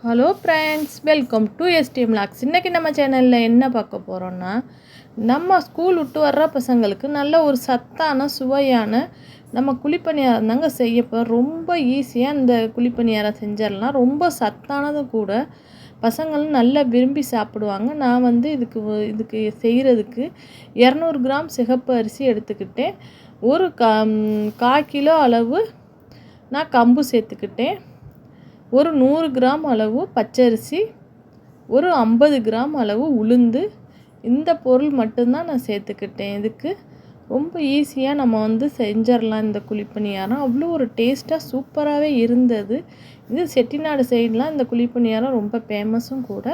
Hello friends, welcome to STM lakhs. இன்றைக்கி நம்ம சேனலில் என்ன பார்க்க போகிறோன்னா, நம்ம ஸ்கூல் விட்டு வர்ற பசங்களுக்கு நல்ல ஒரு சத்தான சுவையான நம்ம குழிப்பணியாரம் தாங்க செய்யப்போ. ரொம்ப ஈஸியாக இந்த குழிப்பணியாரம் செஞ்சிடலாம். ரொம்ப சத்தானதும் கூட, பசங்களும் நல்லா விரும்பி சாப்பிடுவாங்க. நான் வந்து இதுக்கு செய்கிறதுக்கு 200 கிராம் சிகப்பு அரிசி எடுத்துக்கிட்டேன். ஒரு 1/4 கிலோ அளவு நான் கம்பு சேர்த்துக்கிட்டேன். ஒரு 100 கிராம் அளவு பச்சரிசி, ஒரு 50 கிராம் அளவு உளுந்து, இந்த பொருள் மட்டும்தான் நான் சேர்த்துக்கிட்டேன். இதுக்கு ரொம்ப ஈஸியாக நம்ம வந்து செஞ்சிடலாம் இந்த குழிப்பணியாரம். அவ்வளோ ஒரு டேஸ்ட்டாக சூப்பராகவே இருந்தது. இது செட்டிநாடு சைட்லாம் இந்த குழிப்பணியாரம் ரொம்ப ஃபேமஸும் கூட.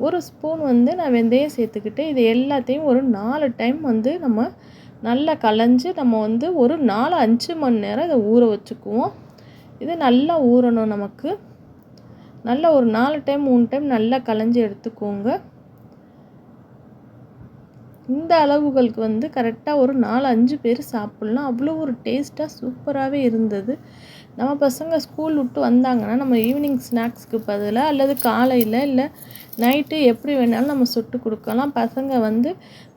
ஒரு ஸ்பூன் வந்து நான் வெந்தயம் சேர்த்துக்கிட்டேன். இது எல்லாத்தையும் ஒரு 4 டைம் வந்து நம்ம நல்லா களைஞ்சி நம்ம வந்து ஒரு 4-5 மணி நேரம் இதை ஊற வச்சுக்குவோம். இது நல்லா ஊறணும். நமக்கு நல்லா ஒரு 4 டைம் 3 டைம் நல்லா களைஞ்சி எடுத்துக்கோங்க. இந்த அளவுகளுக்கு வந்து கரெக்டாக ஒரு 4-5 பேர் சாப்பிட்லாம். அவ்வளோ ஒரு டேஸ்ட்டாக சூப்பராகவே இருந்தது. நம்ம பசங்க ஸ்கூல் விட்டு வந்தாங்கன்னா நம்ம ஈவினிங் ஸ்நாக்ஸ்க்கு பதிலாக அல்லது காலையில் இல்லை நைட்டு எப்படி வேணாலும் நம்ம சுட்டு கொடுக்கலாம். பசங்க வந்து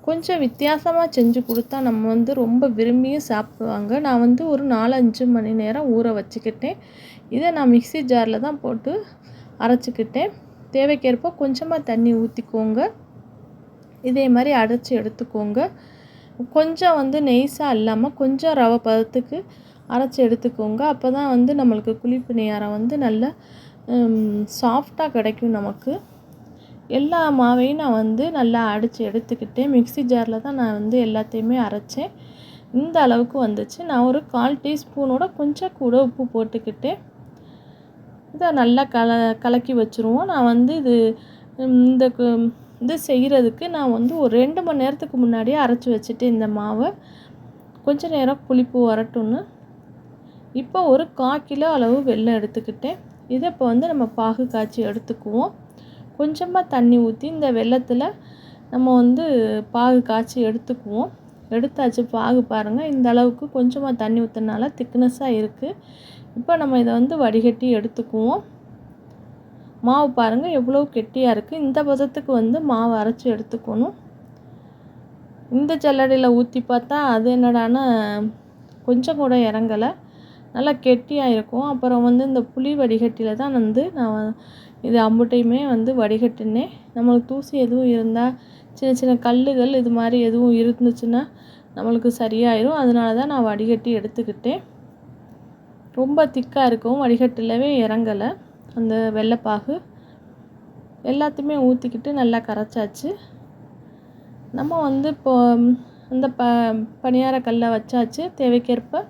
கொஞ்சம் வித்தியாசமாக செஞ்சு கொடுத்தா நம்ம வந்து ரொம்ப விரும்பியும் சாப்பிடுவாங்க. நான் வந்து ஒரு 4-5 மணி நேரம் ஊற வச்சுக்கிட்டேன். இதை நான் மிக்ஸி ஜாரில் தான் போட்டு அரைச்சிக்கிட்டேன். தேவைக்கேற்ப கொஞ்சமாக தண்ணி ஊற்றிக்கோங்க. இதே மாதிரி அரைச்சி எடுத்துக்கோங்க. கொஞ்சம் வந்து நெய்ஸாக இல்லாமல் கொஞ்சம் ரவை பதத்துக்கு அரைச்சி எடுத்துக்கோங்க. அப்போ தான் வந்து நம்மளுக்கு குழிப்பணியாரம் வந்து நல்லா சாஃப்டாக கிடைக்கும் நமக்கு. எல்லா மாவையும் நான் வந்து நல்லா அடித்து எடுத்துக்கிட்டேன். மிக்ஸி ஜாரில் தான் நான் வந்து எல்லாத்தையுமே அரைச்சேன். இந்த அளவுக்கு வந்துச்சு. நான் ஒரு 1/4 டீஸ்பூனோட கொஞ்சம் கூட உப்பு போட்டுக்கிட்டேன். இதை நல்லா கலக்கி வச்சுருவோம். நான் வந்து இது செய்கிறதுக்கு நான் வந்து ஒரு 2 மணி நேரத்துக்கு முன்னாடியே அரைச்சி வச்சுட்டு இந்த மாவை கொஞ்சம் நேரம் புளிப்பு வரட்டும்னு இப்போ ஒரு 1/4 கிலோ அளவு வெல்லம் எடுத்துக்கிட்டேன். இதை இப்போ வந்து நம்ம பாகு காய்ச்சி எடுத்துக்குவோம். கொஞ்சமாக தண்ணி ஊற்றி இந்த வெல்லத்தில் நம்ம வந்து பாகு காய்ச்சி எடுத்துக்குவோம். எடுத்தாச்சு. பாகு பாருங்கள், இந்த அளவுக்கு கொஞ்சமாக தண்ணி ஊற்றினால திக்னஸாக இருக்குது. இப்போ நம்ம இதை வந்து வடிகட்டி எடுத்துக்குவோம். மாவு பாருங்கள் எவ்வளோ கெட்டியாக இருக்குது. இந்த பதத்துக்கு வந்து மாவு அரைச்சி எடுத்துக்கணும். இந்த ஜல்லடையில் ஊற்றி பார்த்தா அது என்னடானா கொஞ்சம் கூட இறங்கலை, நல்லா கெட்டியாக இருக்கும். அப்புறம் வந்து இந்த புளி வடிகட்டியில் தான் வந்து நான் இது அம்புட்டையுமே வந்து வடிகட்டினேன். நம்மளுக்கு தூசி எதுவும் இருந்தால் சின்ன சின்ன கல்லுகள் இது மாதிரி எதுவும் இருந்துச்சுன்னா நம்மளுக்கு சரியாயிடும். அதனால தான் நான் வடிகட்டி எடுத்துக்கிட்டேன். ரொம்ப திக்காக இருக்கும், வடிகட்டிலவே இறங்கலை அந்த வெள்ளைப்பாகு. எல்லாத்தையுமே ஊற்றிக்கிட்டு நல்லா கரைச்சாச்சு. நம்ம வந்து இப்போ அந்த பணியார கல்லை வச்சாச்சு. தேவைக்கேற்ப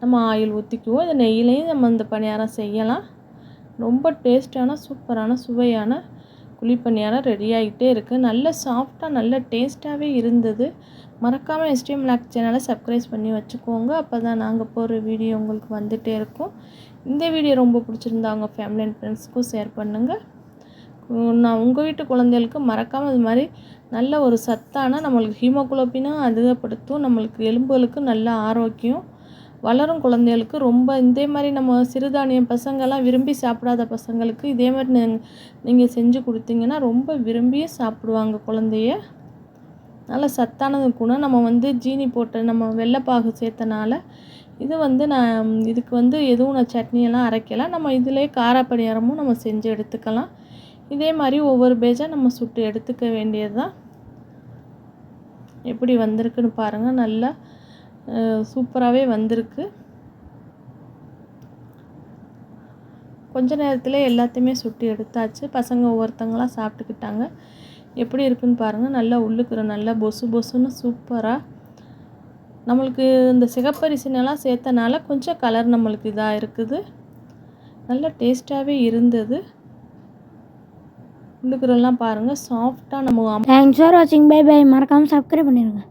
நம்ம ஆயில் ஊற்றிக்குவோம். இந்த நெய்யிலையும் நம்ம இந்த பணியாரம் செய்யலாம். ரொம்ப டேஸ்ட்டான சூப்பரான சுவையான குழிப்பணியாரம் ரெடி ஆகிட்டே இருக்குது. நல்ல சாஃப்டாக நல்ல டேஸ்ட்டாகவே இருந்தது. மறக்காமல் எஸ்டிஎம் லாக்ஸ் சேனலை சப்ஸ்கிரைப் பண்ணி வச்சுக்கோங்க. அப்போ தான் நாங்கள் போடுற வீடியோ உங்களுக்கு வந்துகிட்டே இருக்கும். இந்த வீடியோ ரொம்ப பிடிச்சிருந்தா உங்கள் ஃபேமிலி அண்ட் ஃப்ரெண்ட்ஸ்க்கும் ஷேர் பண்ணுங்கள். நான் உங்கள் வீட்டு குழந்தைகளுக்கு மறக்காமல் இது மாதிரி நல்ல ஒரு சத்தான நம்மளுக்கு ஹீமோகுளோபினும் அதிகப்படுத்தும். நம்மளுக்கு எலும்புகளுக்கு நல்ல ஆரோக்கியம். வளரும் குழந்தைகளுக்கு ரொம்ப இதே மாதிரி நம்ம சிறுதானியம் பசங்கள்லாம் விரும்பி சாப்பிடாத பசங்களுக்கு இதே மாதிரி நீங்கள் செஞ்சு கொடுத்தீங்கன்னா ரொம்ப விரும்பியே சாப்பிடுவாங்க குழந்தைய. நல்ல சத்தானது கூட. நம்ம வந்து ஜீனி போட்ட நம்ம வெள்ளைப்பாகு சேர்த்தனால இது வந்து நான் இதுக்கு வந்து எதுவும் நான் சட்னியெல்லாம் அரைக்கலாம். நம்ம இதிலே காரப்பணியாரமும் நம்ம செஞ்சு எடுத்துக்கலாம். இதே மாதிரி ஒவ்வொரு பேஜாக நம்ம சுட்டு எடுத்துக்க வேண்டியது தான். எப்படி வந்திருக்குன்னு பாருங்கள். நல்லா சூப்பராகவே வந்திருக்கு. கொஞ்ச நேரத்தில் எல்லாத்தையுமே சுட்டு எடுத்தாச்சு. பசங்க ஒவ்வொருத்தங்களாம் சாப்பிட்டுக்கிட்டாங்க. எப்படி இருக்குன்னு பாருங்கள். நல்லா உள்ளுக்குற நல்லா பொசு பொசுன்னு சூப்பராக. நம்மளுக்கு இந்த சிகப்பரிசினெல்லாம் சேர்த்தனால கொஞ்சம் கலர் நம்மளுக்கு இதாக இருக்குது. நல்லா டேஸ்ட்டாகவே இருந்தது. உள்ளுக்குறெல்லாம் பாருங்கள் சாஃப்டாக. நம்ம தேங்க்ஸ் ஃபார் வாட்சிங். Bye bye. மறக்காமல் சப்ஸ்கிரைப் பண்ணிடுங்க.